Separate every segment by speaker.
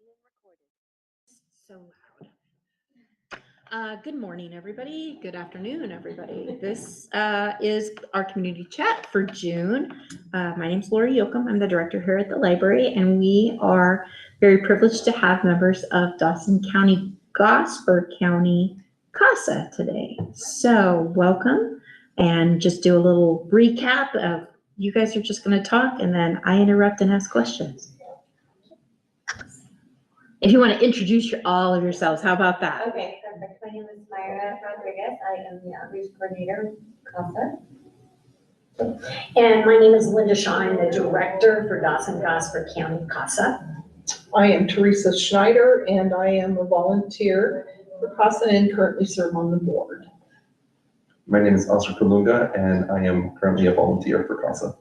Speaker 1: being recorded. So loud. Good morning, everybody. Good afternoon, everybody. This is our community chat for June. My name is Lori Yoakum. I'm the director here at the library, and we are very privileged to have members of Dawson Count-Gosper County CASA today. So welcome, and just do a little recap of you guys are just going to talk, and then I interrupt and ask questions. If you want to introduce all of yourselves, how about that?
Speaker 2: Okay, perfect. My name is Myra Rodriguez. I am the outreach coordinator, CASA. And my name is Linda Shaw. I'm the director for Dawson Count-Gosper County CASA.
Speaker 3: I am Teresa Schneider, and I am a volunteer for CASA and currently serve on the board.
Speaker 4: My name is Oscar Kalunga, and I am currently a volunteer for CASA.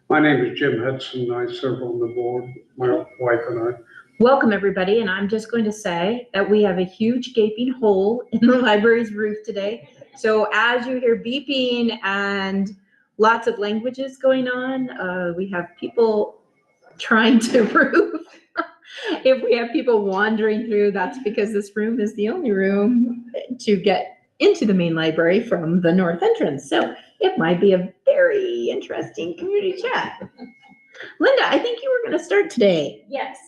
Speaker 5: My name is Jim Hudson. I serve on the board, my wife and I.
Speaker 1: Welcome, everybody, and I'm just going to say that we have a huge gaping hole in the library's roof today. So as you hear beeping and lots of languages going on, we have people trying to roof. If we have people wandering through, that's because this room is the only room to get into the main library from the north entrance. So it might be a very interesting community chat. Linda, I think you were going to start today.
Speaker 2: Yes.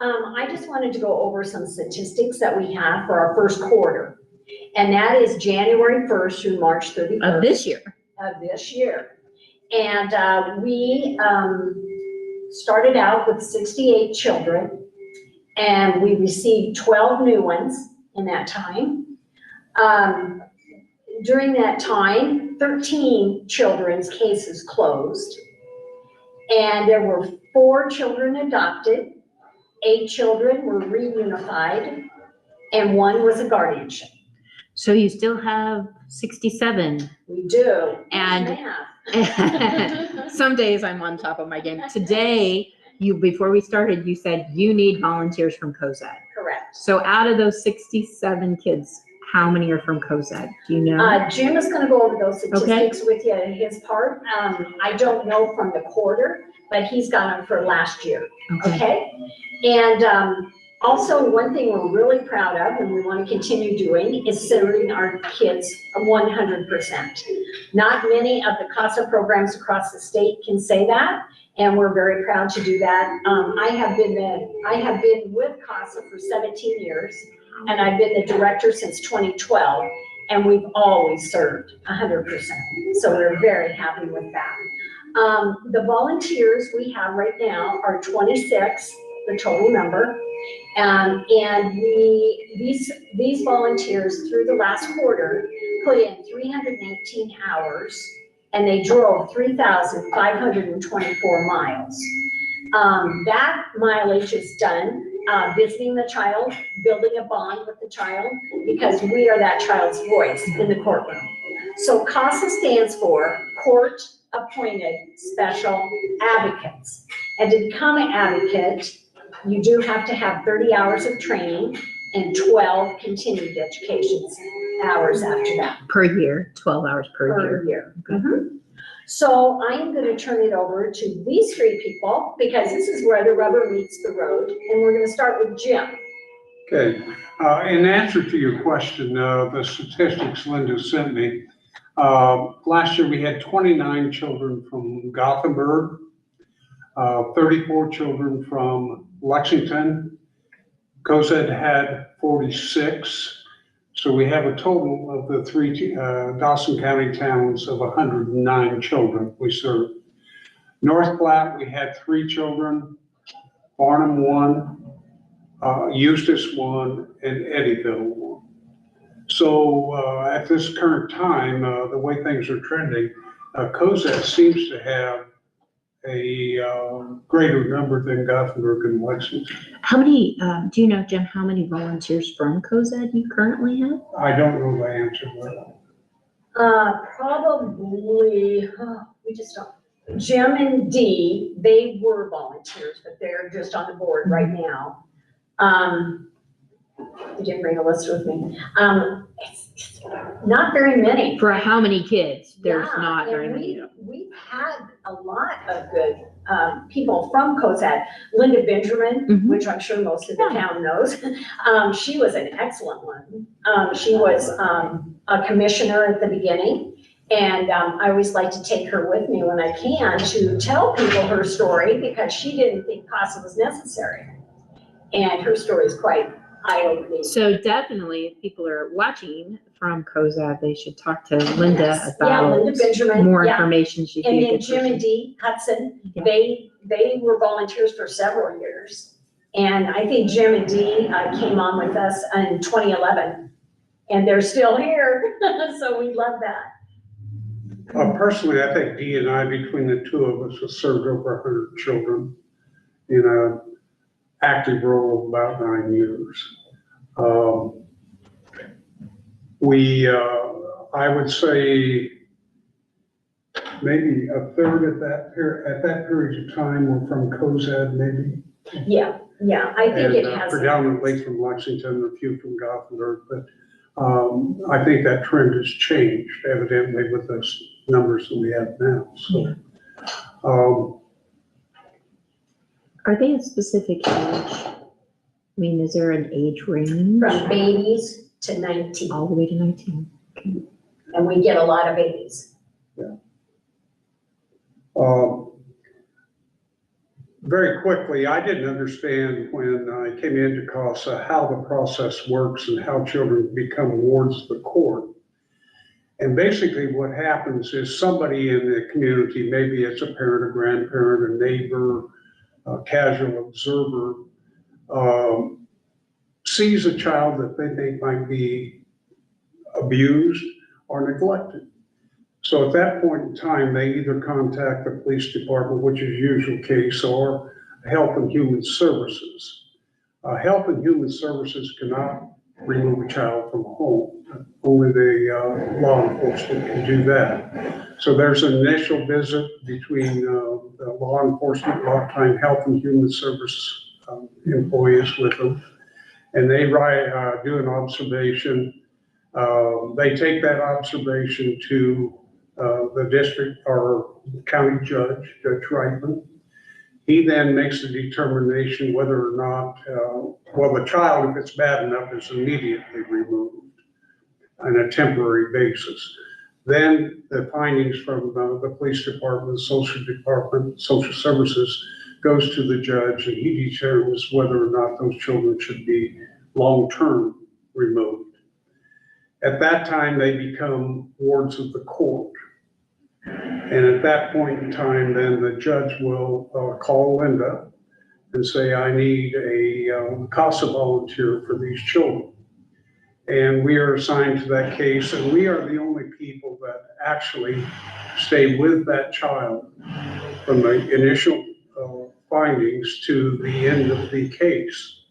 Speaker 2: I just wanted to go over some statistics that we have for our first quarter. And that is January 1st through March 31st.
Speaker 1: Of this year.
Speaker 2: Of this year. And we started out with 68 children, and we received 12 new ones in that time. During that time, 13 children's cases closed, and there were 4 children adopted, 8 children were reunified, and 1 was a guardianship.
Speaker 1: So you still have 67.
Speaker 2: We do.
Speaker 1: And some days I'm on top of my game. Today, before we started, you said you need volunteers from Cozad.
Speaker 2: Correct.
Speaker 1: So out of those 67 kids, how many are from Cozad? Do you know?
Speaker 2: Jim is going to go over those statistics with you in his part. I don't know from the quarter, but he's got them for last year. Okay? And also, one thing we're really proud of and we want to continue doing is serving our kids 100%. Not many of the CASA programs across the state can say that, and we're very proud to do that. I have been with CASA for 17 years, and I've been the director since 2012, and we've always served 100%. So we're very happy with that. The volunteers we have right now are 26, the total number. And these volunteers through the last quarter put in 318 hours, and they drove 3,524 miles. That mileage is done visiting the child, building a bond with the child, because we are that child's voice in the courtroom. So CASA stands for Court Appointed Special Advocates. And to become an advocate, you do have to have 30 hours of training and 12 continued education hours after that.
Speaker 1: Per year, 12 hours per year.
Speaker 2: Okay. So I am going to turn it over to these 3 people because this is where the rubber meets the road. And we're going to start with Jim.
Speaker 5: Okay, in answer to your question, the statistics Linda sent me, last year we had 29 children from Gothenburg, 34 children from Lexington. Cozad had 46. So we have a total of the 3 Dawson County towns of 109 children we serve. North Platte, we had 3 children, Barnum 1, Eustis 1, and Eddyville 1. So at this current time, the way things are trending, Cozad seems to have a greater number than Gothenburg and Lexington.
Speaker 1: How many, do you know, Jim, how many volunteers from Cozad you currently have?
Speaker 5: I don't know the answer to that.
Speaker 2: Probably, we just don't. Jim and Dee, they were volunteers, but they're just on the board right now. I didn't bring a list with me. It's not very many.
Speaker 1: For how many kids? There's
Speaker 2: Yeah,
Speaker 1: not
Speaker 2: and
Speaker 1: very many.
Speaker 2: We've had a lot of good people from Cozad. Linda Benjamin,
Speaker 1: Mhm.
Speaker 2: which I'm sure most of the
Speaker 1: Yeah.
Speaker 2: town knows. She was an excellent one. She was a commissioner at the beginning. And I always like to take her with me when I can to tell people her story because she didn't think CASA was necessary. And her story is quite eye-opening.
Speaker 1: So definitely, if people are watching from Cozad, they should talk to Linda
Speaker 2: Yes. Yeah,
Speaker 1: about
Speaker 2: Linda Benjamin,
Speaker 1: more
Speaker 2: yeah.
Speaker 1: information. She'd
Speaker 2: And
Speaker 1: be a
Speaker 2: then
Speaker 1: good
Speaker 2: Jim and
Speaker 1: person.
Speaker 2: Dee Hudson,
Speaker 1: Yeah.
Speaker 2: they were volunteers for several years. And I think Jim and Dee came on with us in 2011. And they're still here, so we love that.
Speaker 5: Personally, I think Dee and I, between the two of us, have served over 100 children in an active role of about 9 years. I would say maybe a third at that period of time were from Cozad, maybe.
Speaker 2: Yeah, I think it has.
Speaker 5: Predominantly from Lexington, a few from Gothenburg, but I think that trend has changed evidently with the numbers that we have now, so.
Speaker 1: Are they a specific age? I mean, is there an age range?
Speaker 2: From babies to 19,
Speaker 1: All the way to 19?
Speaker 2: and we get a lot of babies.
Speaker 5: Very quickly, I didn't understand when I came into CASA how the process works and how children become wards of the court. And basically what happens is somebody in the community, maybe it's a parent, a grandparent, a neighbor, a casual observer, sees a child that they think might be abused or neglected. So at that point in time, they either contact the police department, which is usual case, or Health and Human Services. Health and Human Services cannot remove a child from home. Only the law enforcement can do that. So there's an initial visit between the law enforcement, a lot of time Health and Human Service employees with them. And they do an observation. They take that observation to the district or county judge, Judge Reitman. He then makes a determination whether or not, the child, if it's bad enough, is immediately removed on a temporary basis. Then the findings from the police department, social services, goes to the judge, and he determines whether or not those children should be long-term removed. At that time, they become wards of the court. And at that point in time, then the judge will call Linda and say, I need a CASA volunteer for these children. And we are assigned to that case, and we are the only people that actually stay with that child from the initial findings to the end of the case.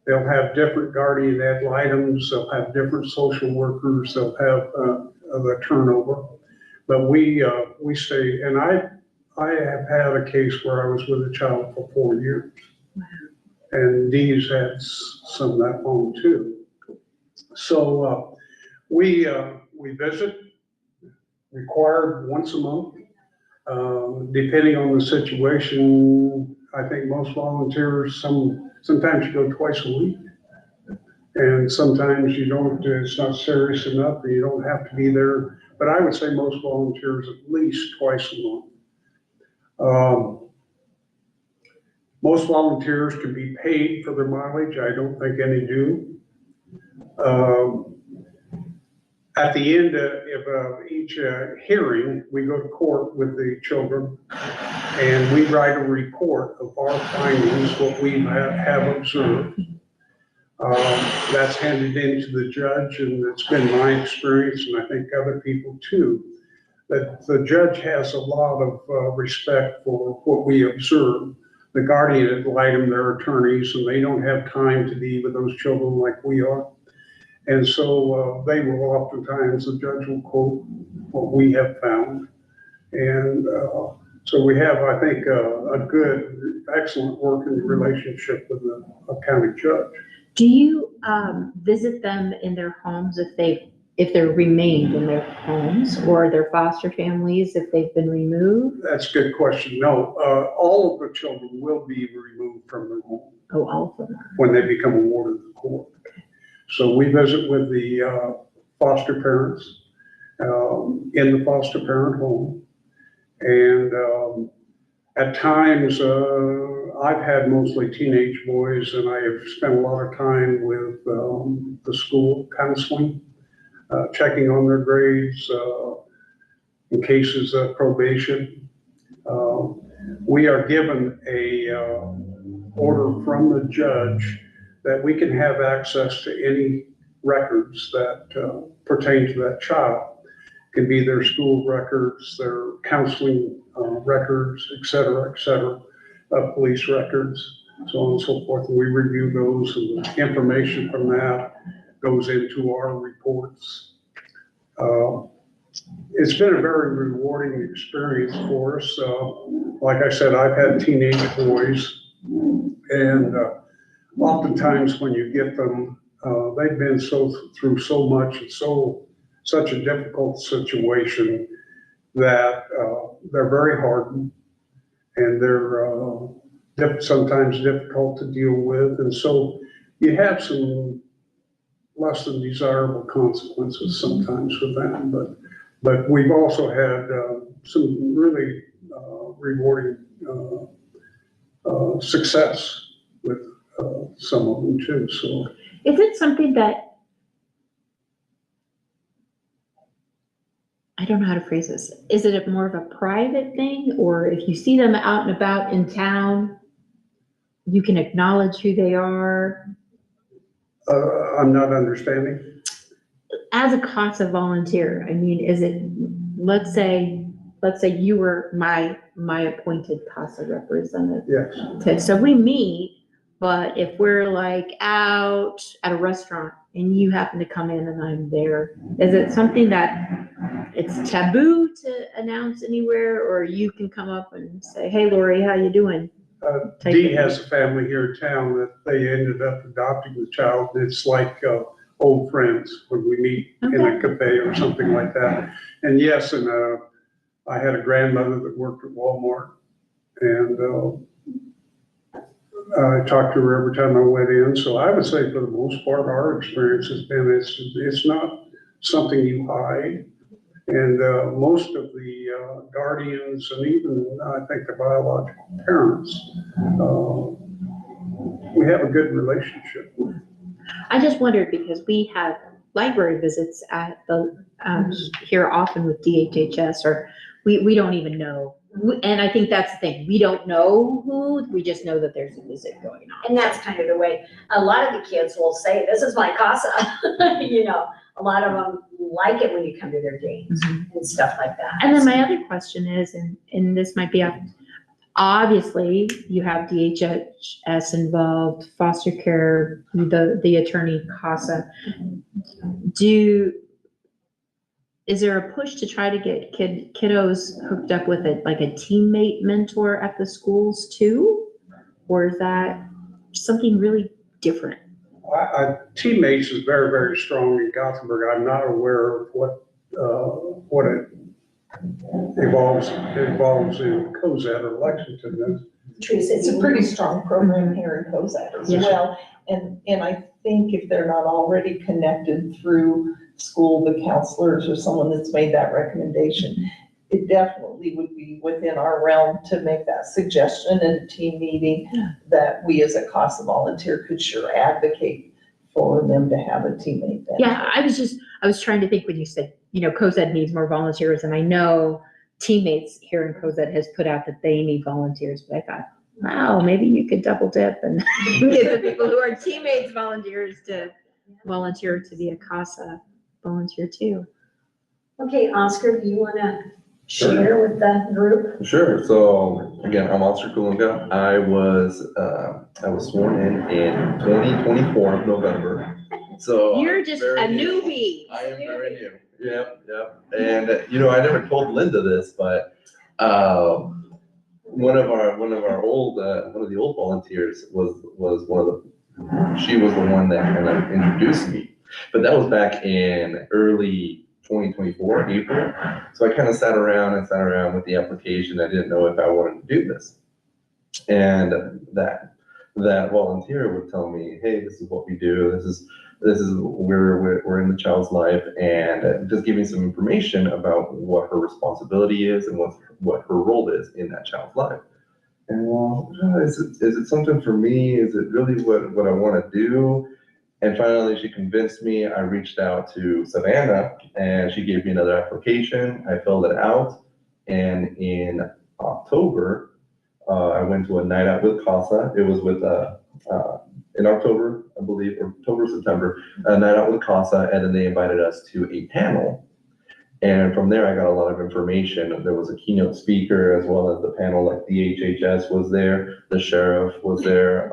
Speaker 5: They'll have different guardian ad litems, they'll have different social workers, they'll have the turnover. But we stay, and I have had a case where I was with a child for 4 years. Wow. And Dee's had some that long too. So we visit, required once a month. Depending on the situation, I think most volunteers, sometimes you go twice a week. And sometimes you don't, it's not serious enough, or you don't have to be there. But I would say most volunteers at least twice a month. Most volunteers can be paid for their mileage. I don't think any do. At the end of each hearing, we go to court with the children, and we write a report of our findings, what we have observed. That's handed in to the judge, and it's been my experience, and I think other people too, that the judge has a lot of respect for what we observe. The guardian ad litem, they're attorneys, and they don't have time to be with those children like we are. And so they will oftentimes, the judge will quote what we have found. And so we have, I think, a good, excellent working relationship with the county judge.
Speaker 1: Do you visit them in their homes if they're remained in their homes, or their foster families if they've been removed?
Speaker 5: That's a good question. No, all of the children will be removed from their home
Speaker 1: Oh, all of them are.
Speaker 5: when they become a ward of the court. So we visit with the foster parents in the foster parent home. And at times, I've had mostly teenage boys, and I have spent a lot of time with the school counseling, checking on their grades, in cases of probation. We are given a order from the judge that we can have access to any records that pertain to that child. It can be their school records, their counseling records, et cetera, police records, so on and so forth. And we review those, and the information from that goes into our reports. It's been a very rewarding experience for us. Like I said, I've had teenage boys, and oftentimes when you get them, they've been through so much and such a difficult situation that they're very hardened, and they're sometimes difficult to deal with, and so you have some less than desirable consequences sometimes with them. But we've also had some really rewarding success with some of them too. So
Speaker 1: Is it something that, I don't know how to phrase this, is it more of a private thing, or if you see them out and about in town, you can acknowledge who they are?
Speaker 5: I'm not understanding.
Speaker 1: As a CASA volunteer, I mean, is it, let's say you were my appointed CASA representative.
Speaker 5: Yes.
Speaker 1: Okay, so we meet, but if we're like out at a restaurant and you happen to come in and I'm there, is it something that it's taboo to announce anywhere, or you can come up and say, hey, Lori, how you doing?
Speaker 5: Dee has a family here in town that they ended up adopting the child. It's like old friends when we meet in a cafe or something like that. And yes, and I had a grandmother that worked at Walmart, and I talked to her every time I went in. So I would say for the most part, our experience has been it's not something you hide. And most of the guardians, and even I think the biological parents, we have a good relationship.
Speaker 1: I just wondered because we have library visits at the, here often with DHHS, or we don't even know. And I think that's the thing. We don't know who, we just know that there's a visit going on.
Speaker 2: And that's kind of the way, a lot of the kids will say, this is my CASA, you know, a lot of them like it when you come to their games and stuff like that.
Speaker 1: And then my other question is, and this might be, obviously you have DHHS involved, foster care, the attorney CASA. Is there a push to try to get kiddos hooked up with it, like a teammate mentor at the schools too? Or is that something really different?
Speaker 5: Teammates is very, very strong in Gothenburg. I'm not aware of what it involves in Cozad or Lexington.
Speaker 3: It's a pretty strong program here in Cozad as well. And I think if they're not already connected through school, the counselors or someone that's made that recommendation, it definitely would be within our realm to make that suggestion in a team meeting that we as a CASA volunteer could sure advocate for them to have a teammate.
Speaker 1: Yeah, I was trying to think when you said, you know, Cozad needs more volunteers, and I know teammates here in Cozad has put out that they need volunteers, but I thought, wow, maybe you could double dip and get the people who are teammates volunteers to volunteer to be a CASA volunteer too.
Speaker 2: Okay, Oscar, do you want to share with the group?
Speaker 4: Sure. So again, I'm Officer Kulunga. I was sworn in 2024 of November. So
Speaker 1: You're just a newbie.
Speaker 4: I am very new. Yep. And you know, I never told Linda this, but one of the old volunteers was one of She was the one that kind of introduced me. But that was back in early 2024, April. So I kind of sat around with the application. I didn't know if I wanted to do this. And that volunteer would tell me, hey, this is what we do. This is we're in the child's life, and just give me some information about what her responsibility is and what her role is in that child's life. And well, is it something for me? Is it really what I want to do? And finally, she convinced me. I reached out to Savannah, and she gave me another application. I filled it out, and in October, I went to a night out with CASA. It was with in October, I believe, or October, September, a night out with CASA, and then they invited us to a panel. And from there, I got a lot of information. There was a keynote speaker, as well as the panel, like the HHS was there, the sheriff was there,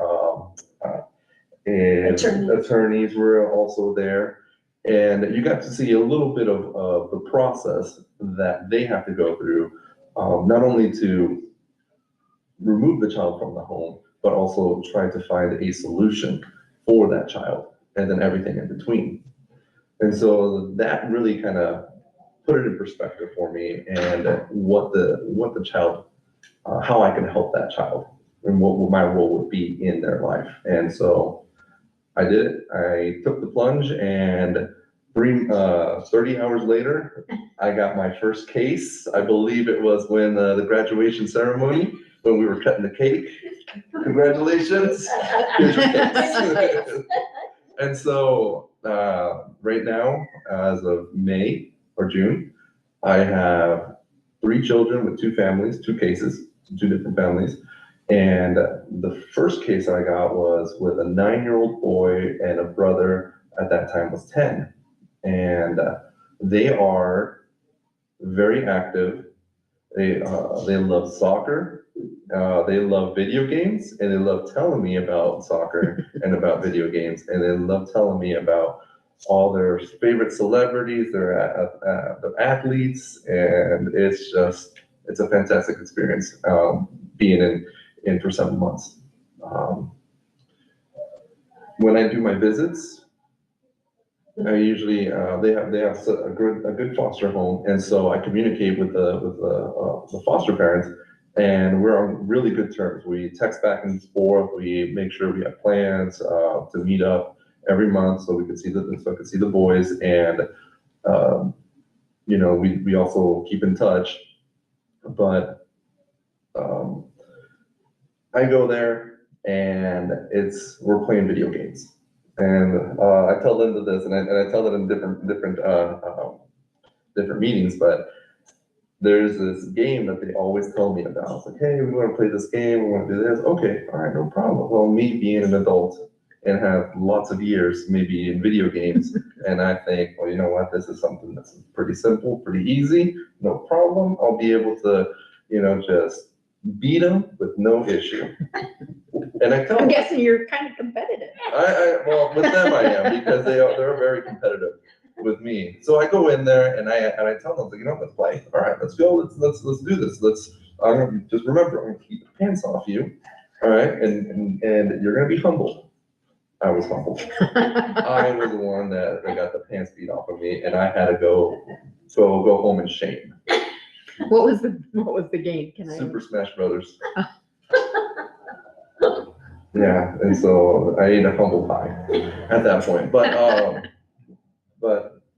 Speaker 4: and attorneys were also there. And you got to see a little bit of the process that they have to go through, not only to remove the child from the home, but also try to find a solution for that child, and then everything in between. And so that really kind of put it in perspective for me, and what the child, how I can help that child, and what my role would be in their life. And so I did it. I took the plunge, and 30 hours later, I got my first case. I believe it was when the graduation ceremony, when we were cutting the cake. Congratulations. Here's your case. And so right now, as of May or June, I have 3 children with 2 families, 2 cases, 2 different families. And the first case I got was with a 9-year-old boy, and a brother at that time was 10. And they are very active. They love soccer. They love video games, and they love telling me about soccer and about video games, and they love telling me about all their favorite celebrities, their athletes, and it's a fantastic experience being in for 7 months. When I do my visits, I usually they have a good foster home, and so I communicate with the foster parents, and we're on really good terms. We text back and forth. We make sure we have plans to meet up every month, so I could see the boys, and we also keep in touch. But I go there, and we're playing video games. And I tell Linda this, and I tell it in different meetings, but there's this game that they always tell me about. It's like, hey, we want to play this game, we want to do this. Okay, all right, no problem. Well, me being an adult and have lots of years maybe in video games, and I think, well, you know what, this is something that's pretty simple, pretty easy, no problem. I'll be able to, just beat them with no issue. And I tell them,
Speaker 1: I'm guessing you're kind of competitive.
Speaker 4: Well, with them I am, because they're very competitive with me. So I go in there, and I tell them, let's play. All right, let's go. Let's do this. I'm gonna just remember, I'm gonna keep the pants off you. All right, and you're gonna be humble. I was humble. I was the one that got the pants beat off of me, and I had to go home in shame.
Speaker 1: What was the game?
Speaker 4: Super Smash Brothers. Yeah, and so I ate a humble pie at that point. But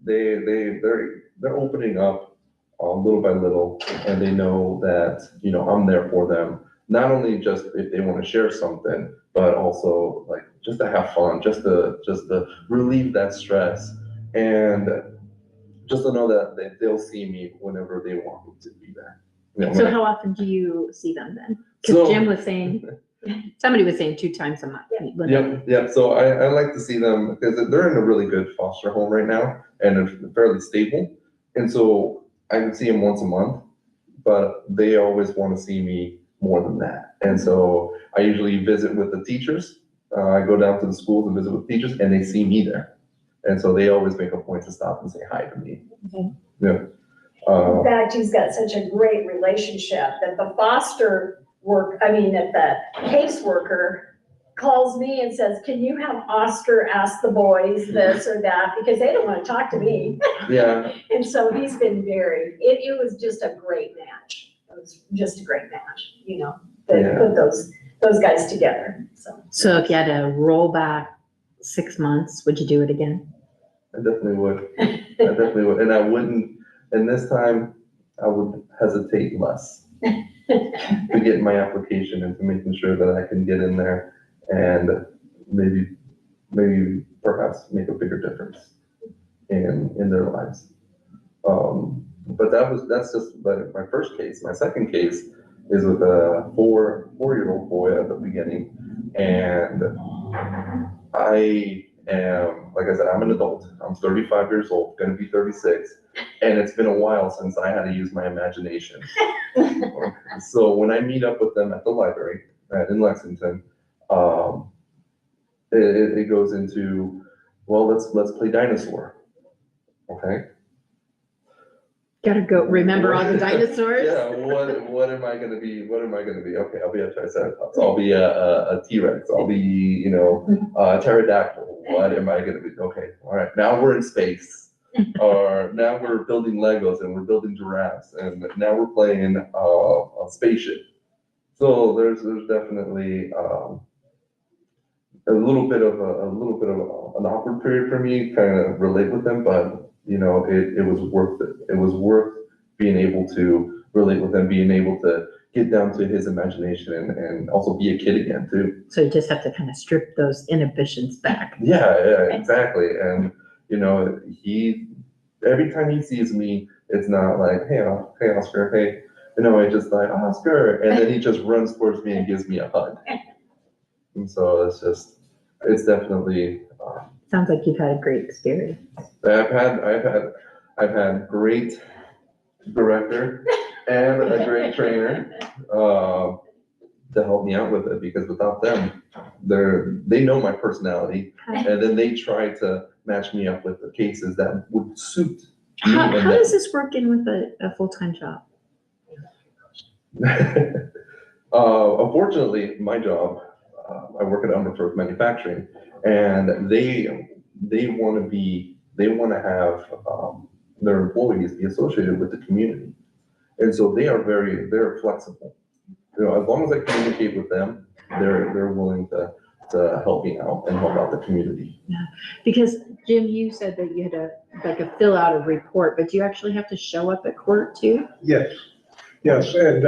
Speaker 4: they're opening up little by little, and they know that I'm there for them. Not only just if they want to share something, but also like just to have fun, just to relieve that stress, and just to know that they'll see me whenever they want me to be there.
Speaker 1: So how often do you see them then?
Speaker 4: So-
Speaker 1: Because Jim was saying, somebody was saying 2 times a month.
Speaker 4: Yep. So I like to see them because they're in a really good foster home right now, and they're fairly stable. And so I can see them once a month, but they always want to see me more than that. And so I usually visit with the teachers. I go down to the schools and visit with teachers, and they see me there. And so they always make a point to stop and say hi to me.
Speaker 1: Okay.
Speaker 4: Yeah.
Speaker 2: In fact, he's got such a great relationship that the caseworker calls calls me and says, can you have Oscar ask the boys this or that? Because they don't want to talk to me.
Speaker 4: Yeah,
Speaker 2: And so he's been it was just a great match. It was just a great match, you know, that
Speaker 4: Yeah.
Speaker 2: put those guys together, so.
Speaker 1: So if you had to roll back 6 months, would you do it again?
Speaker 4: I definitely would. I definitely would. And I wouldn't, and this time I would hesitate less to get my application into making sure that I can get in there and maybe perhaps make a bigger difference in their lives. But that's just my first case. My second case is with a four-year-old boy at the beginning. And I am, like I said, I'm an adult. I'm 35 years old, gonna be 36. And it's been a while since I had to use my imagination. So when I meet up with them at the library in Lexington, it goes into, well, let's play dinosaur. Okay.
Speaker 1: Gotta go remember all the dinosaurs?
Speaker 4: Yeah, what am I gonna be? What am I gonna be? Okay, I'll be a Triceratops. I'll be a T-Rex. I'll be, a pterodactyl. What am I gonna be? Okay, all right. Now we're in space, or now we're building Legos and we're building giraffes, and now we're playing a spaceship. So there's definitely a little bit of an awkward period for me, kind of relate with them, but. It was worth it. It was worth being able to relate with him, being able to get down to his imagination and also be a kid again too.
Speaker 1: So you just have to kind of strip those inhibitions back.
Speaker 4: Yeah, exactly. And, every time he sees me, it's not like, hey, Oscar, hey, it's just like, Oscar. And then he just runs towards me and gives me a hug. And so it's definitely,
Speaker 1: Sounds like you've had a great experience.
Speaker 4: I've had great director and a great trainer to help me out with it, because without them, they know my personality, and then they try to match me up with the cases that would suit me.
Speaker 1: How does this work in with a full-time job?
Speaker 4: Unfortunately, my job, I work at Umberford Manufacturing, and they want to have their employees be associated with the community, and so they're flexible. As long as I communicate with them, they're willing to help me out and help out the community.
Speaker 1: Yeah, because Jim, you said that you had to fill out a report, but do you actually have to show up at court too?
Speaker 5: Yes, and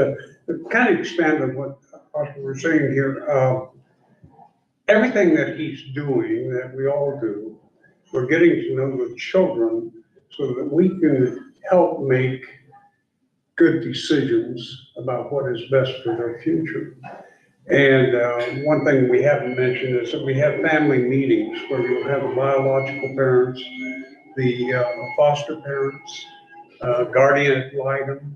Speaker 5: kind of expand on what Oscar was saying here. Everything that he's doing, that we all do, we're getting to know the children so that we can help make good decisions about what is best for their future. And one thing we haven't mentioned is that we have family meetings where you'll have the biological parents, the foster parents, guardian ad litem.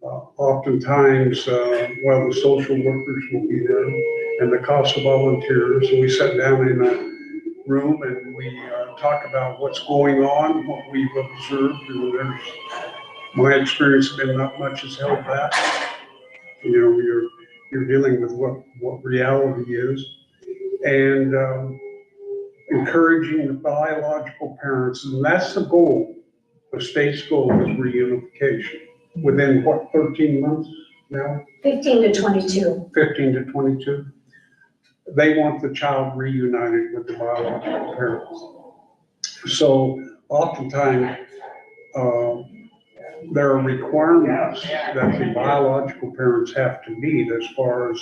Speaker 5: Oftentimes, the social workers will be there, and the CASA volunteers. And we sit down in a room and we talk about what's going on, what we've observed. And my experience has been not much is held back. You're dealing with what reality is, and encouraging the biological parents, and that's the goal. The state's goal is reunification within 13 months now?
Speaker 2: 15 to 22.
Speaker 5: 15 to 22. They want the child reunited with the biological parents. So oftentimes, there are requirements that the biological parents have to meet as far as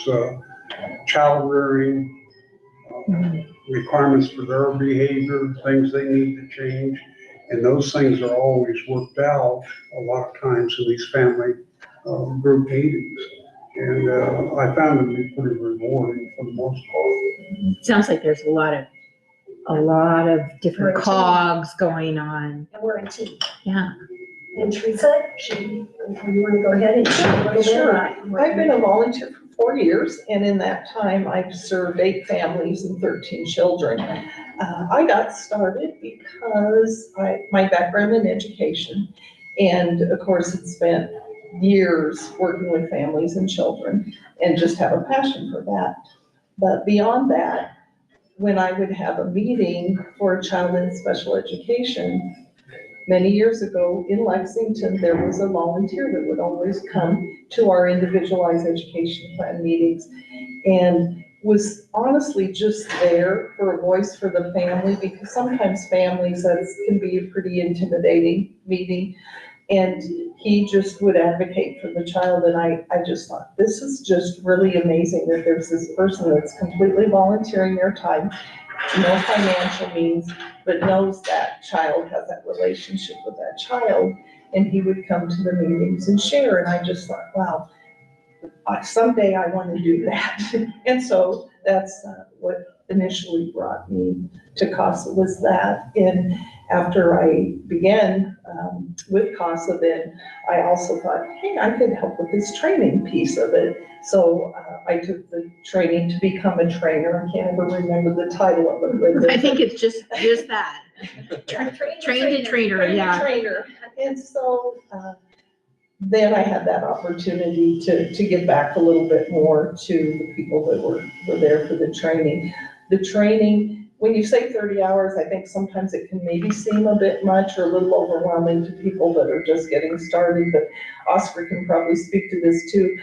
Speaker 5: child rearing, requirements for their behavior, things they need to change. And those things are always worked out a lot of times in these family group meetings. And I found them to be pretty rewarding for the most part.
Speaker 1: Sounds like there's a lot of different cogs going on.
Speaker 2: And we're a team.
Speaker 1: Yeah.
Speaker 2: And Teresa, you want to go ahead and share a little bit
Speaker 3: Sure.
Speaker 2: about
Speaker 3: I've been a volunteer for 4 years, and in that time, I've served 8 families and 13 children. I got started because my background in education, and of course, had spent years working with families and children, and just have a passion for that. But beyond that, when I would have a meeting for a child in special education, many years ago in Lexington, there was a volunteer that would always come to our individualized education plan meetings and was honestly just there for a voice for the family, because sometimes families, that can be a pretty intimidating meeting. And he just would advocate for the child, and I just thought, this is just really amazing that there's this person that's completely volunteering their time, no financial means, but knows that child, has that relationship with that child, and he would come to the meetings and share, and I just thought, wow, someday I want to do that. And so that's what initially brought me to CASA, was that. And after I began with CASA, then I also thought, hey, I could help with this training piece of it. So I took the training to become a trainer. I can't ever remember the title of it.
Speaker 1: I think it's just that. Trained trainer, yeah.
Speaker 3: Trainer. And so then I had that opportunity to give back a little bit more to the people that were there for the training. The training, when you say 30 hours, I think sometimes it can maybe seem a bit much or a little overwhelming to people that are just getting started, but Oscar can probably speak to this too.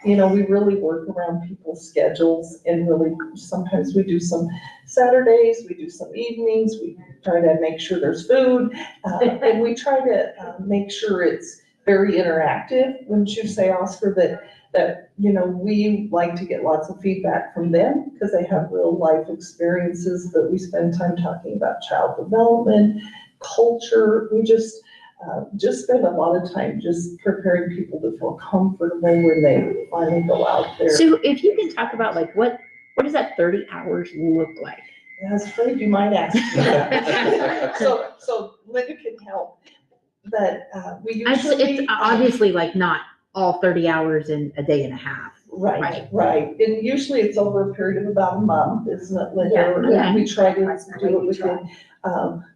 Speaker 3: You know, we really work around people's schedules, and really sometimes we do some Saturdays, we do some evenings, we try to make sure there's food, and we try to make sure it's very interactive. Wouldn't you say, Oscar, that you know, we like to get lots of feedback from them because they have real life experiences, that we spend time talking about child development, culture. We just spend a lot of time just preparing people to feel comfortable when they finally go out there.
Speaker 1: So if you can talk about like what does that 30 hours look like?
Speaker 3: I was afraid you might ask me that. So Linda can help. But we usually.
Speaker 1: It's obviously like not all 30 hours in a day and a half.
Speaker 3: Right. And usually it's over a period of about a month, isn't it, Linda?
Speaker 2: Yeah.
Speaker 3: We try to do it within.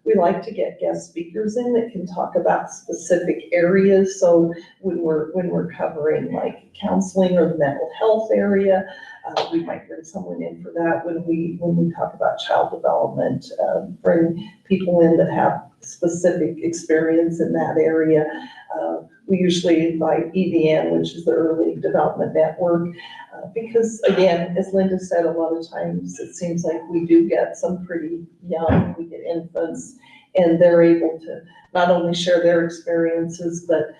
Speaker 3: We like to get guest speakers in that can talk about specific areas. So when we're covering like counseling or the mental health area, we might bring someone in for that. When we talk about child development, bring people in that have specific experience in that area. We usually invite EDN, which is the Early Development Network, because again, as Linda said, a lot of times it seems like we do get some pretty young, we get infants, and they're able to not only share their experiences, but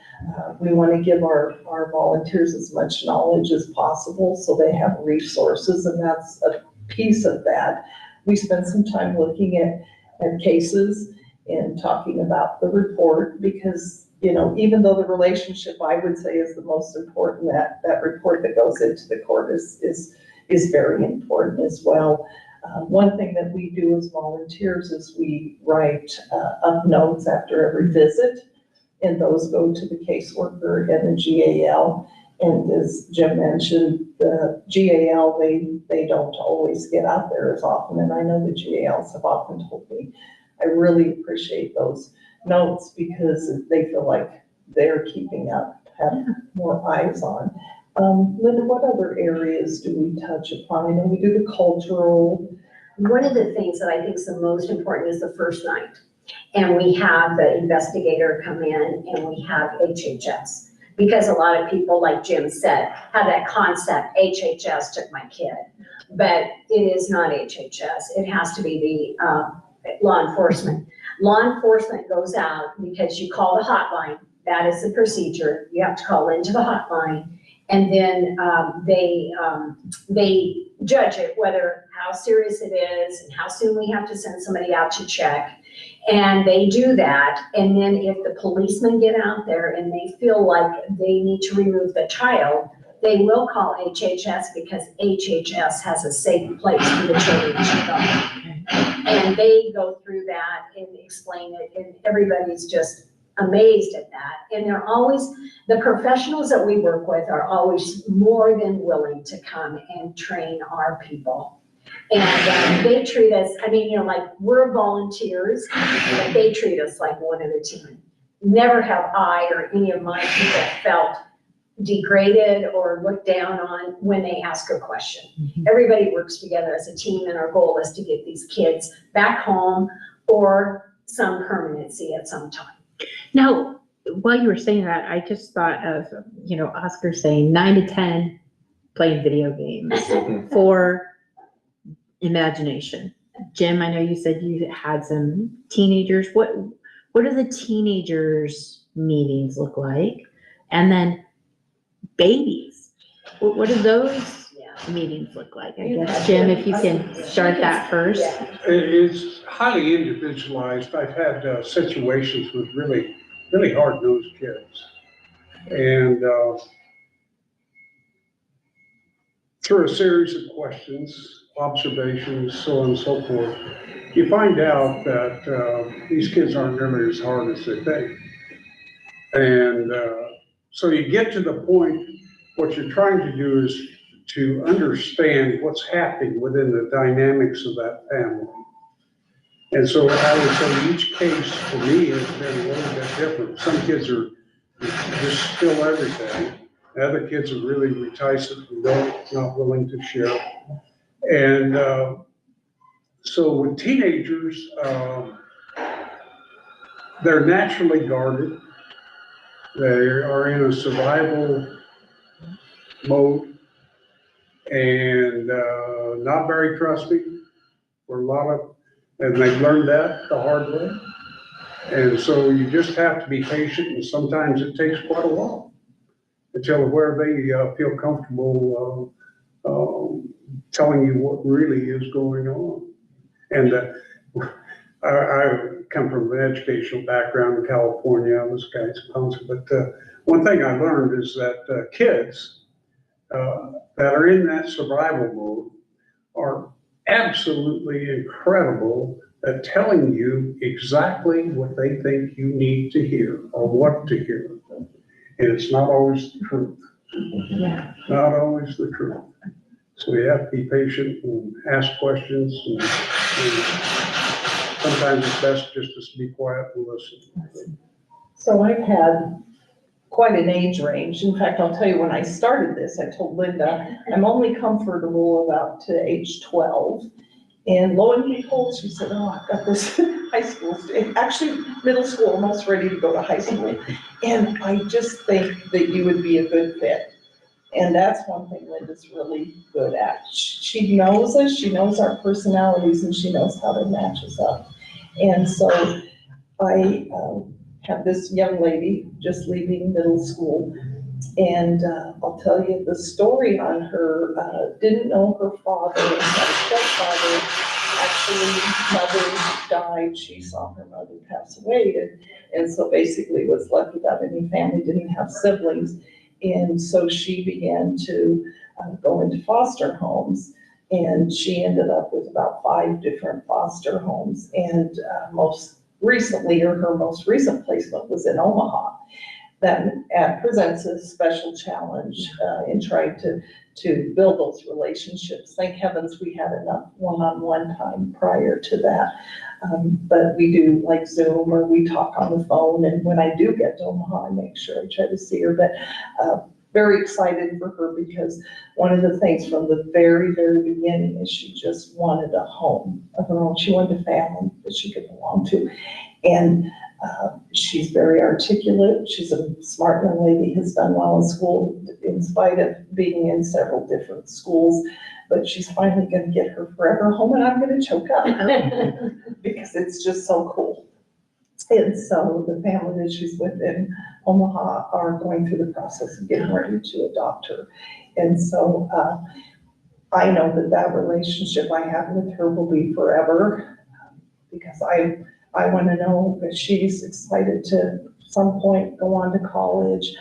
Speaker 3: we want to give our volunteers as much knowledge as possible so they have resources, and that's a piece of that. We spend some time looking at cases and talking about the report, because you know, even though the relationship, I would say, is the most important, that report that goes into the court is very important as well. One thing that we do as volunteers is we write up notes after every visit, and those go to the caseworker and the GAL. And as Jim mentioned, the GAL, they don't always get out there as often, and I know the GALs have often told me, I really appreciate those notes because they feel like they're keeping up, have more eyes on. Linda, what other areas do we touch upon? And we do the cultural.
Speaker 2: One of the things that I think is the most important is the first night. And we have the investigator come in and we have HHS. Because a lot of people, like Jim said, have that concept, HHS took my kid. But it is not HHS. It has to be the law enforcement. Law enforcement goes out because you call the hotline. That is the procedure. You have to call into the hotline, and then they judge it, how serious it is and how soon we have to send somebody out to check. And they do that. And then if the policemen get out there and they feel like they need to remove the child, they will call HHS, because HHS has a safe place for the children to go. And they go through that and explain it, and everybody's just amazed at that. And they're always, the professionals that we work with are always more than willing to come and train our people. And they treat us, I mean, you know, like we're volunteers, but they treat us like one of the team. Never have I or any of my people felt degraded or looked down on when they ask a question. Everybody works together as a team, and our goal is to get these kids back home or some permanency at some time.
Speaker 1: Now, while you were saying that, I just thought of, Oscar saying 9 to 10 playing video games for imagination. Jim, I know you said you had some teenagers. What do the teenagers' meetings look like? And then babies, what do those meetings look like? I guess, Jim, if you can start that first.
Speaker 5: It's highly individualized. I've had situations with really, really hard-nosed kids. And through a series of questions, observations, so on and so forth, you find out that these kids aren't nearly as hard as they think. And so you get to the point, what you're trying to do is to understand what's happening within the dynamics of that family. And so I would say each case for me has been a little bit different. Some kids are just spill everything. Other kids are really reticent and not willing to share. And so with teenagers, they're naturally guarded. They are in a survival mode and not very trusting for a lot of, and they've learned that the hard way. And so you just have to be patient, and sometimes it takes quite a while until where they feel comfortable telling you what really is going on. And I come from an educational background in California. I was a guidance counselor, but one thing I learned is that kids that are in that survival mode are absolutely incredible at telling you exactly what they think you need to hear or what to hear. And it's not always the truth.
Speaker 1: Yeah.
Speaker 5: Not always the truth. So you have to be patient and ask questions, and sometimes it's best just to be quiet and listen.
Speaker 3: So I've had quite an age range. In fact, I'll tell you, when I started this, I told Linda, I'm only comfortable about to age 12. And lo and behold, she said, oh, I've got this high school, actually middle school, almost ready to go to high school. And I just think that you would be a good fit. And that's one thing Linda's really good at. She knows us, she knows our personalities, and she knows how to match us up. And so I have this young lady just leaving middle school. And I'll tell you the story on her, didn't know her father, had a stepfather. Actually, mother died, she saw her mother pass away. And so basically was left without any family, didn't have siblings. And so she began to go into foster homes. And she ended up with about 5 different foster homes. And most recently, or her most recent placement was in Omaha. That presents a special challenge in trying to build those relationships. Thank heavens we had enough one-on-one time prior to that. But we do like Zoom, or we talk on the phone. And when I do get to Omaha, I make sure I try to see her. But very excited for her, because one of the things from the very, very beginning is she just wanted a home of her own. She wanted a family that she could belong to. And she's very articulate. She's a smart young lady, has done well in school in spite of being in several different schools. But she's finally going to get her forever home, and I'm going to choke up because it's just so cool. And so the family that she's with in Omaha are going through the process of getting ready to adopt her. And so I know that relationship I have with her will be forever, because I want to know that she's excited to at some point go on to college.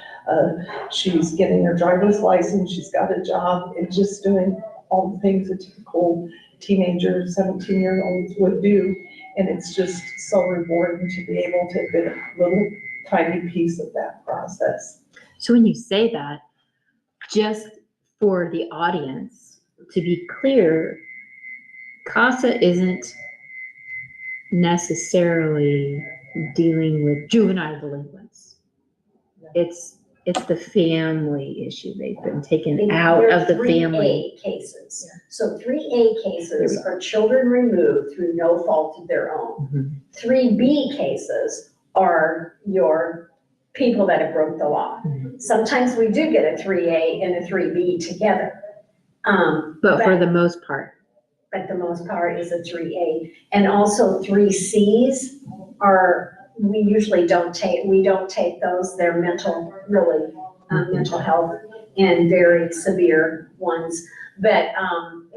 Speaker 3: She's getting her driver's license. She's got a job, and just doing all the things a typical teenager, 17-year-olds would do. And it's just so rewarding to be able to get a little tiny piece of that process.
Speaker 1: So when you say that, just for the audience, to be clear, CASA isn't necessarily dealing with juvenile delinquents. It's it's the family issue. They've been taken out
Speaker 2: There are
Speaker 1: of the
Speaker 2: 3A
Speaker 1: family.
Speaker 2: cases. So 3A cases are children removed through no fault of their own.
Speaker 1: Mhm.
Speaker 2: 3B cases are your people that have broke the law.
Speaker 1: Mhm.
Speaker 2: Sometimes we do get a 3A and a 3B together.
Speaker 1: But for the most part,
Speaker 2: But the most part is a 3A. And also 3Cs we usually don't take those. They're really mental health and very severe ones. But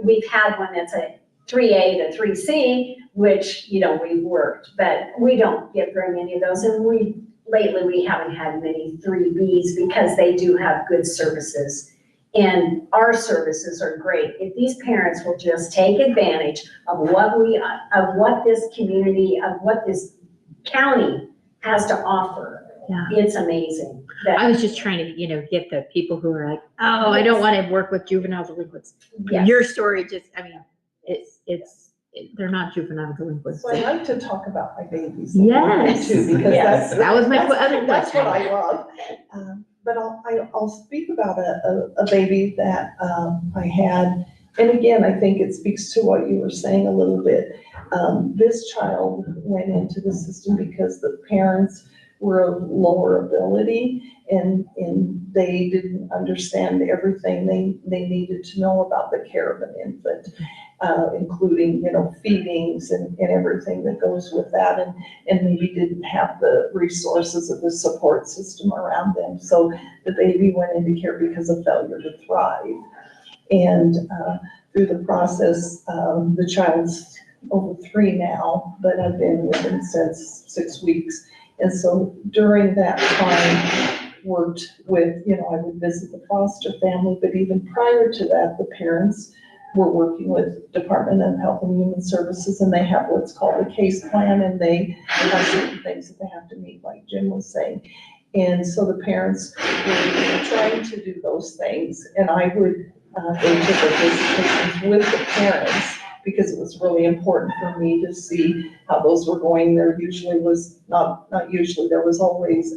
Speaker 2: we've had one that's a 3A to 3C, which, we've worked, but we don't get very many of those. And lately we haven't had many 3Bs because they do have good services. And our services are great. If these parents will just take advantage of what this community, of what this county has to offer,
Speaker 1: yeah.
Speaker 2: it's amazing.
Speaker 1: I was just trying to, get the people who are like, oh, I don't want to work with juvenile delinquents.
Speaker 2: Yes.
Speaker 1: Your story they're not juvenile delinquents.
Speaker 3: So I like to talk about my babies.
Speaker 1: Yes.
Speaker 3: Too, because
Speaker 2: Yes.
Speaker 1: That was my other
Speaker 3: That's
Speaker 1: question.
Speaker 3: what I love. But I'll speak about a baby that I had. And again, I think it speaks to what you were saying a little bit. This child went into the system because the parents were of lower ability and they didn't understand everything they needed to know about the care of an infant, including, feedings and everything that goes with that, and maybe didn't have the resources of the support system around them. So the baby went into care because of failure to thrive. And through the process, the child's over 3 now, but I've been with him since 6 weeks. And so during that time, worked with, I would visit the foster family, but even prior to that, the parents were working with Department of Health and Human Services, and they have what's called a case plan, and they have certain things that they have to meet, like Jim was saying. And so the parents were trying to do those things, and I would go to the visitations with the parents, because it was really important for me to see how those were going. There usually was, not usually, there was always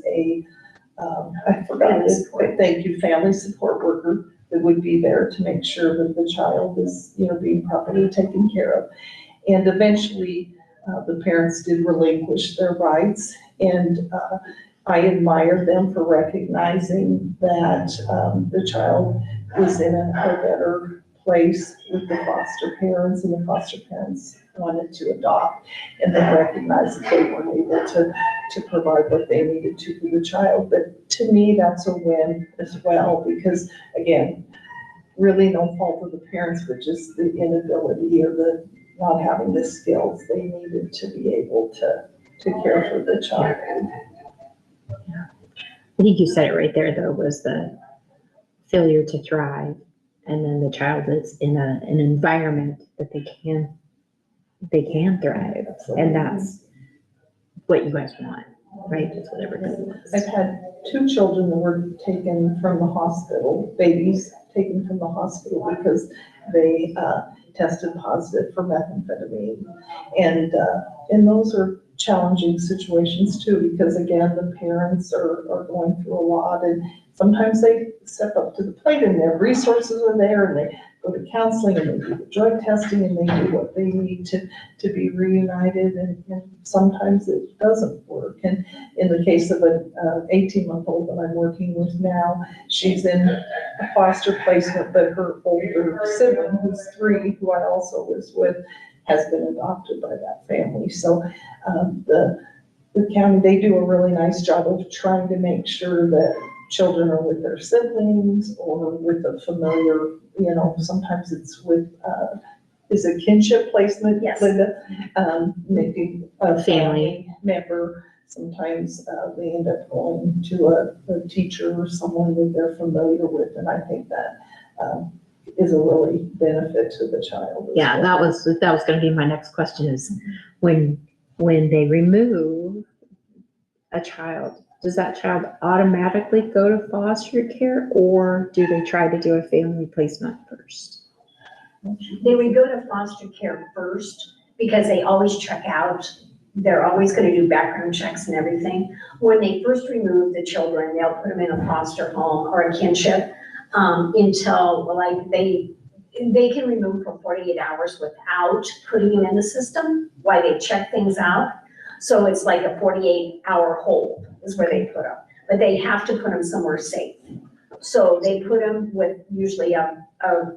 Speaker 3: I forgot this, thank you, family support worker that would be there to make sure that the child is, being properly taken care of. And eventually, the parents did relinquish their rights, and I admire them for recognizing that the child was in a better place with the foster parents, and the foster parents wanted to adopt, and they recognized that they weren't able to provide what they needed to for the child. But to me, that's a win as well, because again, really no fault of the parents, but just the inability or the not having the skills they needed to be able to care for the child.
Speaker 1: Yeah. I think you said it right there, though, was the failure to thrive. And then the child is in an environment that they can thrive.
Speaker 3: Absolutely.
Speaker 1: And that's what you guys want, right? That's what everybody wants.
Speaker 3: I've had 2 children that were taken from the hospital, babies taken from the hospital because they tested positive for methamphetamine. And those are challenging situations too, because again, the parents are going through a lot, and sometimes they step up to the plate and their resources are there, and they go to counseling and they do the drug testing and they do what they need to be reunited, and sometimes it doesn't work. And in the case of an 18-month-old that I'm working with now, she's in a foster placement, but her older sibling, who's 3, who I also was with, has been adopted by that family. So the county, they do a really nice job of trying to make sure that children are with their siblings or with a familiar, sometimes it's with, is it kinship placement,
Speaker 2: Yes.
Speaker 3: Linda? Maybe a
Speaker 1: Family
Speaker 3: member. Sometimes they end up going to a teacher or someone that they're familiar with, and I think that is a really benefit to the child.
Speaker 1: Yeah, that was going to be my next question, is when they remove a child, does that child automatically go to foster care, or do they try to do a family placement first?
Speaker 2: They would go to foster care first because they always check out they're always gonna do background checks and everything. When they first remove the children, they'll put them in a foster home or a kinship, until like they can remove for 48 hours without putting them in the system while they check things out. So it's like a 48-hour hold is where they put them, but they have to put them somewhere safe. So they put them with usually a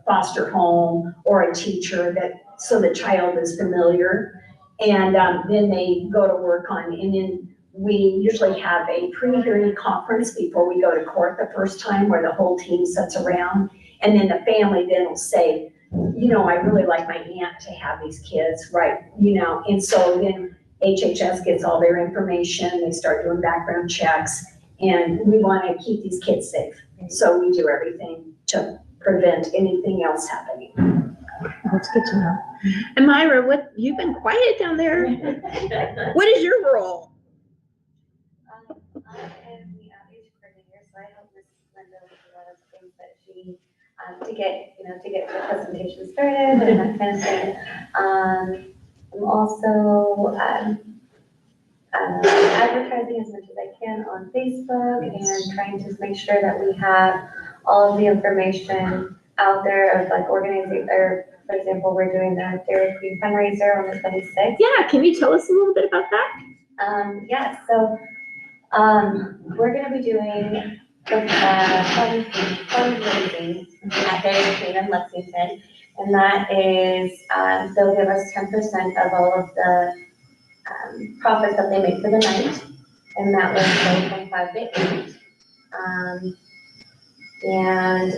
Speaker 2: foster home or a teacher so the child is familiar. And then they go to work on, and then we usually have a pre-hearing conference before we go to court the first time, where the whole team sits around. And then the family then will say, I really like my aunt to have these kids, right? And so then HHS gets all their information, they start doing background checks, and we want to keep these kids safe. So we do everything to prevent anything else happening.
Speaker 1: That's good to know. And Myra, you've been quiet down there. What is your role?
Speaker 6: I am the outreach coordinator, so I help Miss Linda with a lot of things that she, to get the presentation started and that kind of thing. I'm also advertising as much as I can on Facebook and trying to make sure that we have all of the information out there of like organizing, or for example, we're doing the Dairy Queen fundraiser on the 26th.
Speaker 1: Yeah, can you tell us a little bit about that?
Speaker 6: Yes, so we're going to be doing fundraising at Dairy Queen in Lexington, and that is they'll give us 10% of all of the profits that they make for the night, and that was go from 5 to 8. And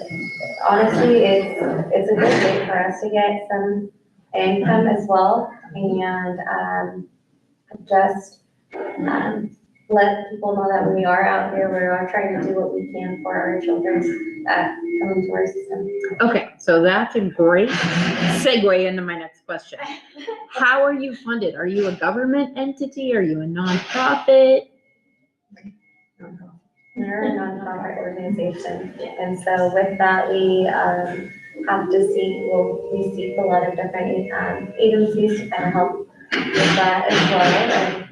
Speaker 6: honestly, it's a good way for us to get some income as well, and just let people know that we are out here, we are trying to do what we can for our children coming to our system.
Speaker 1: Okay, so that's a great segue into my next question. How are you funded? Are you a government entity? Are you a nonprofit?
Speaker 6: We're a nonprofit organization, and so with that, we have to we seek a lot of different agencies to kind of help with that as well,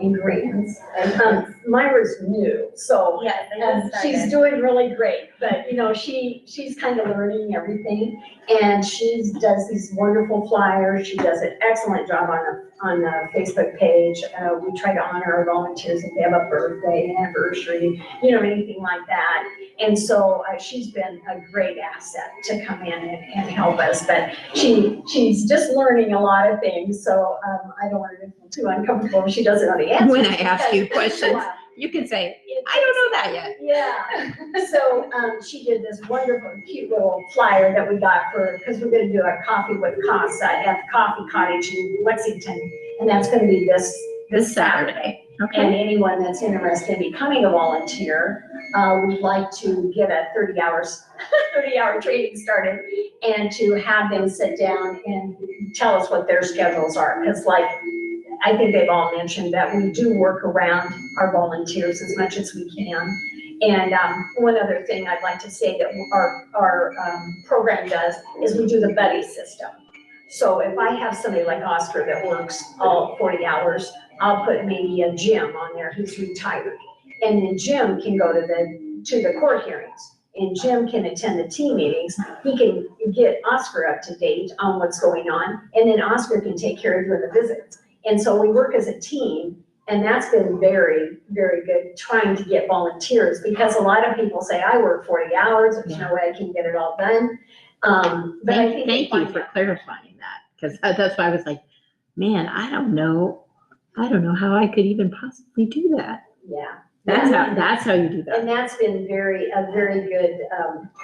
Speaker 6: and grants.
Speaker 2: Myra's new, so
Speaker 6: Yes,
Speaker 2: she's doing really great, but she's kind of learning everything, and she does these wonderful flyers. She does an excellent job on the Facebook page. We try to honor our volunteers if they have a birthday, anniversary, anything like that. And so she's been a great asset to come in and help us, but she's just learning a lot of things, so I don't want her to feel too uncomfortable if she doesn't know the answer.
Speaker 1: When I ask you questions, you can say, I don't know that yet.
Speaker 2: Yeah, so she did this wonderful, cute little flyer that we got because we're gonna do a coffee with CASA at the Coffee Cottage in Lexington, and that's gonna be this Saturday. And
Speaker 1: Okay.
Speaker 2: anyone that's interested in becoming a volunteer, we'd like to get a 30-hour training started, and to have them sit down and tell us what their schedules are, because I think they've all mentioned that we do work around our volunteers as much as we can. And one other thing I'd like to say that our program does is we do the buddy system. So if I have somebody like Oscar that works all 40 hours, I'll put maybe a Jim on there who's retired. And then Jim can go to the court hearings, and Jim can attend the team meetings. He can get Oscar up to date on what's going on, and then Oscar can take care of doing the visits. And so we work as a team, and that's been very, very good, trying to get volunteers, because a lot of people say, I work 40 hours, there's no way I can get it all done. But I think
Speaker 1: Thank you for clarifying that, because that's why I was like, man, I don't know how I could even possibly do that.
Speaker 2: Yeah.
Speaker 1: That's how you do that.
Speaker 2: And that's been a very good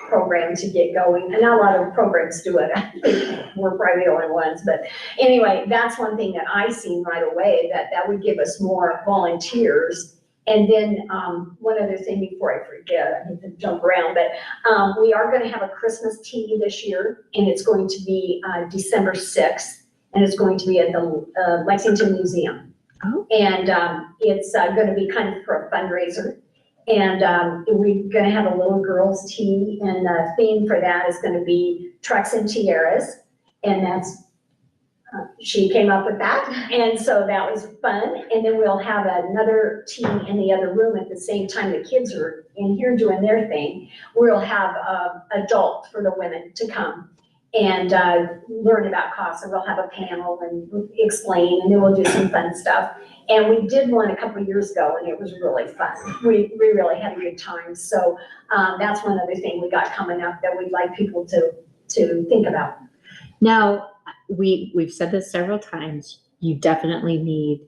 Speaker 2: program to get going. And not a lot of programs do it. I think we're probably the only ones. But anyway, that's one thing that I seen right away, that would give us more volunteers. And then one other thing before I forget, I need to jump around, but we are going to have a Christmas tea this year, and it's going to be December 6th, and it's going to be at the Lexington Museum.
Speaker 1: Oh.
Speaker 2: And it's going to be kind of for a fundraiser. And we're going to have a little girls' tea, and the theme for that is going to be trucks and tiaras. And that's she came up with that, and so that was fun. And then we'll have another team in the other room at the same time the kids are in here doing their thing. We'll have adult for the women to come and learn about CASA. We'll have a panel and explain, and then we'll do some fun stuff. And we did one a couple of years ago, and it was really fun. We really had a good time. So that's one other thing we got coming up that we'd like people to think about.
Speaker 1: Now, we've said this several times, you definitely need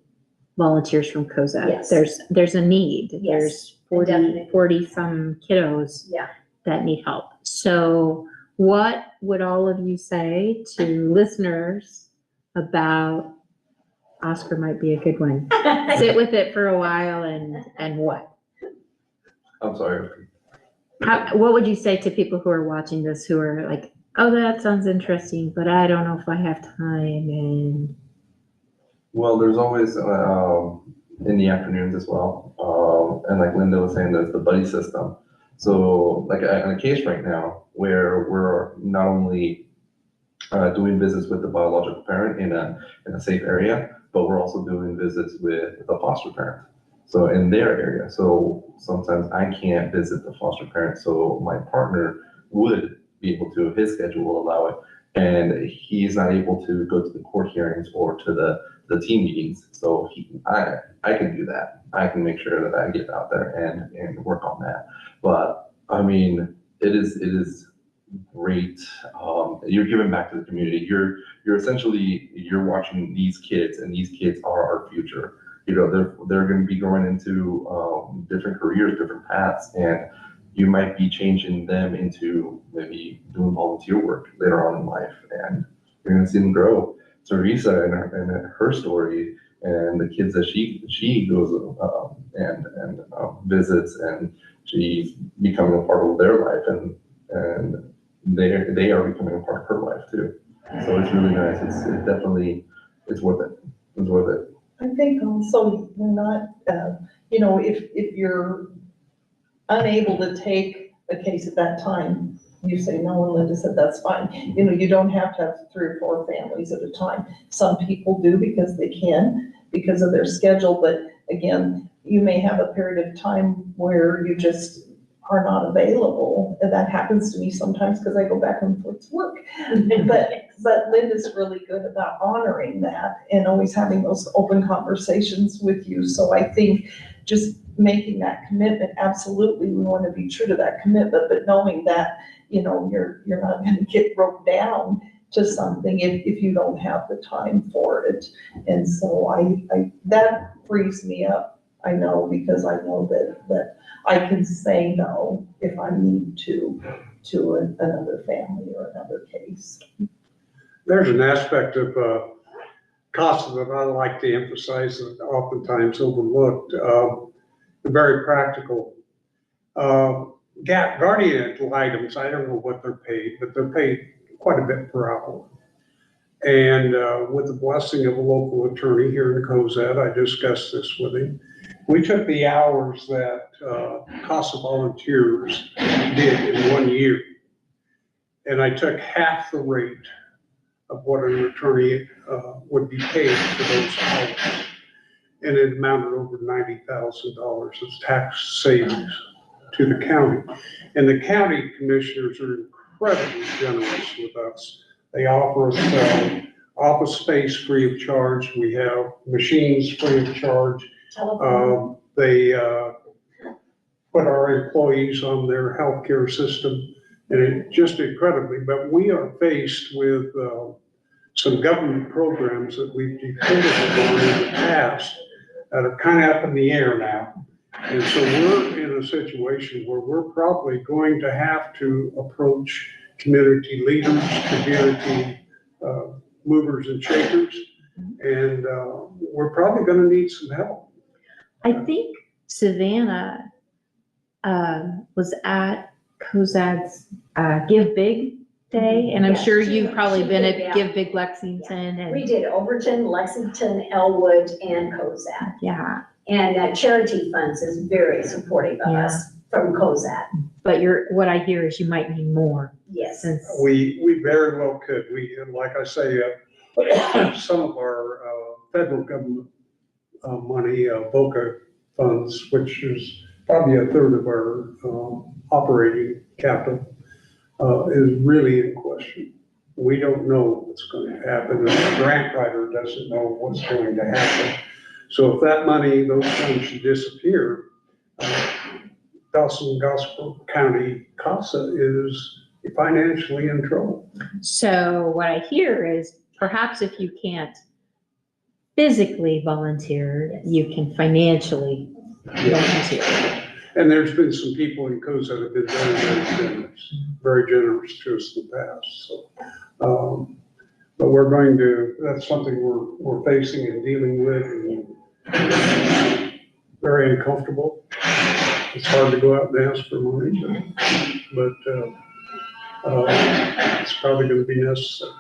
Speaker 1: volunteers from Cozad.
Speaker 2: Yes.
Speaker 1: There's a need.
Speaker 2: Yes,
Speaker 1: There's 40
Speaker 2: definitely.
Speaker 1: some kiddos
Speaker 2: Yeah.
Speaker 1: that need help. So what would all of you say to listeners about Oscar might be a good one? Sit with it for a while and what?
Speaker 4: I'm sorry.
Speaker 1: What would you say to people who are watching this who are like, oh, that sounds interesting, but I don't know if I have time and.
Speaker 4: Well, there's always, in the afternoons as well. And like Linda was saying, there's the buddy system. So like in a case right now where we're not only doing visits with the biological parent in a safe area, but we're also doing visits with the foster parent. So in their area. So sometimes I can't visit the foster parent, so my partner would be able to, his schedule will allow it. And he's not able to go to the court hearings or to the team meetings. So I can do that. I can make sure that I get out there and work on that. But I mean, it is great. You're giving back to the community. You're essentially, you're watching these kids, and these kids are our future. You know, they're going to be going into different careers, different paths, and you might be changing them into maybe doing volunteer work later on in life, and you're going to see them grow. Teresa and her story, and the kids that she goes and visits, and she's becoming a part of their life, and they are becoming a part of her life too. So it's really nice. It definitely, it's worth it. It's worth it.
Speaker 3: I think also we're not, if you're unable to take a case at that time, you say no, and Linda said that's fine. You don't have to have 3 or 4 families at a time. Some people do because they can, because of their schedule, but again, you may have a period of time where you just are not available. And that happens to me sometimes because I go back and forth to work. But Linda's really good about honoring that and always having those open conversations with you. So I think just making that commitment, absolutely, we want to be true to that commitment, but knowing that, you're not going to get broke down to something if you don't have the time for it. And so I that frees me up. I know, because I know that I can say no if I need to another family or another case.
Speaker 5: There's an aspect of CASA that I like to emphasize that oftentimes overlooked, very practical. Guardian items, I don't know what they're paid, but they're paid quite a bit per hour. And with the blessing of a local attorney here in Cozad, I discussed this with him. We took the hours that CASA volunteers did in 1 year, and I took half the rate of what an attorney would be paid for those hours. And it amounted over $90,000 of tax savings to the county. And the county commissioners are incredibly generous with us. They offer us office space free of charge. We have machines free of charge. They put our employees on their healthcare system, and it just incredibly, but we are faced with some government programs that we've depended on in the past that are kind of up in the air now. And so we're in a situation where we're probably going to have to approach community leaders, community movers and shakers, and we're probably going to need some help.
Speaker 1: I think Savannah was at Cozad's Give Big Day, and I'm
Speaker 2: Yes,
Speaker 1: sure you've probably
Speaker 2: she
Speaker 1: been
Speaker 2: did,
Speaker 1: at
Speaker 2: yeah.
Speaker 1: Give Big Lexington
Speaker 2: We
Speaker 1: and,
Speaker 2: did Overton, Lexington, Elwood, and Cozad.
Speaker 1: yeah,
Speaker 2: And Charity Funds is very supportive of
Speaker 1: Yeah.
Speaker 2: us from Cozad.
Speaker 1: but what I hear is you might need more
Speaker 2: Yes.
Speaker 1: since,
Speaker 5: We very well could. We, like I say, some of our federal government money, VOCA funds, which is probably a third of our operating capital, is really in question. We don't know what's going to happen, and the grant writer doesn't know what's going to happen. So if that money, those funds should disappear, Dawson County County CASA is financially in trouble.
Speaker 1: So what I hear is perhaps if you can't physically volunteer, you can financially volunteer.
Speaker 5: And there's been some people in Cozad that have been very generous to us in the past, so. But we're going to, that's something we're facing and dealing with, and very uncomfortable. It's hard to go out and ask for money, but it's probably gonna be necessary.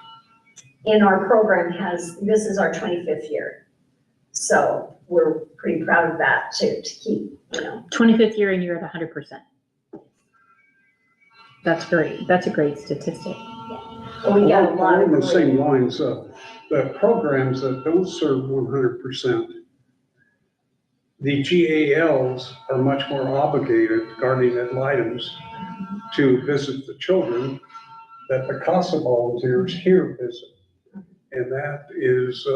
Speaker 2: And our program this is our 25th year. So we're pretty proud of that to keep,
Speaker 1: 25th year and you're at 100%. That's great. That's a great statistic.
Speaker 2: we got a lot of
Speaker 5: Along the
Speaker 2: great-
Speaker 5: same lines, the programs that don't serve 100%, the GALs are much more obligated, guardian ad litems, to visit the children that the CASA volunteers here visit. And that is,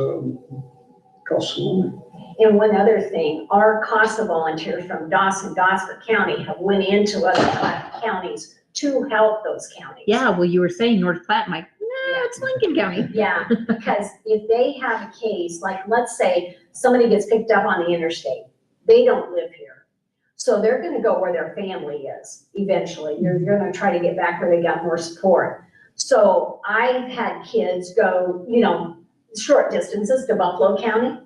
Speaker 5: costs money.
Speaker 2: And one other thing, our CASA volunteers from Dawson-Gosper County have went into other counties to help those counties.
Speaker 1: Yeah, well, you were saying North Platte, I'm like, no, it's Lincoln County.
Speaker 2: Yeah, because if they have a case, like, let's say somebody gets picked up on the interstate, they don't live here. So they're gonna go where their family is eventually. You're gonna try to get back where they got more support. So I've had kids go, short distances to Buffalo County.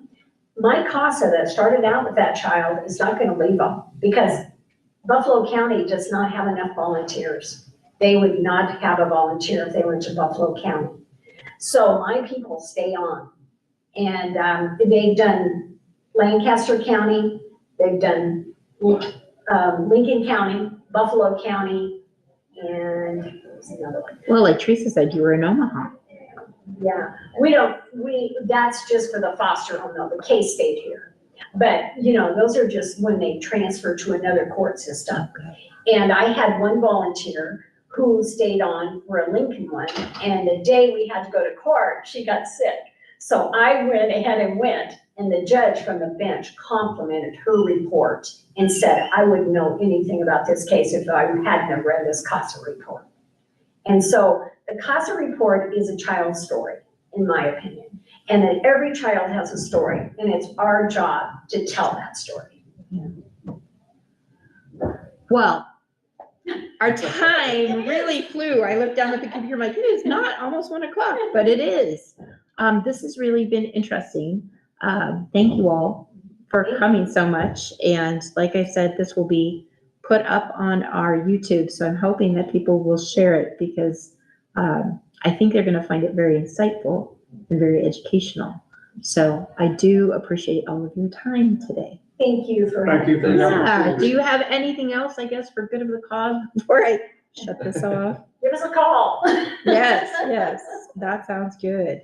Speaker 2: My CASA that started out with that child is not gonna leave them because Buffalo County does not have enough volunteers. They would not have a volunteer if they went to Buffalo County. So my people stay on. And they've done Lancaster County, they've done Lincoln County, Buffalo County, and there's another one.
Speaker 1: Well, like Teresa said, you were in Omaha.
Speaker 2: Yeah, that's just for the foster home though, the case stayed here. But, those are just when they transfer to another court system. And I had one volunteer who stayed on for a Lincoln one, and the day we had to go to court, she got sick. So I went ahead and went, and the judge from the bench complimented her report and said, I wouldn't know anything about this case if I hadn't have read this CASA report. And so the CASA report is a child's story, in my opinion. And that every child has a story, and it's our job to tell that story.
Speaker 1: Well, our time really flew. I looked down at the computer, like, it is not almost 1 o'clock, but it is. This has really been interesting. Thank you all for coming so much. And like I said, this will be put up on our YouTube. So I'm hoping that people will share it because I think they're going to find it very insightful and very educational. So I do appreciate all of your time today.
Speaker 2: Thank you for
Speaker 5: Thank you for the
Speaker 1: Yeah.
Speaker 5: opportunity.
Speaker 1: Do you have anything else, I guess, for good of the cause before I shut this off?
Speaker 2: Give us a call.
Speaker 1: Yes, yes, that sounds good.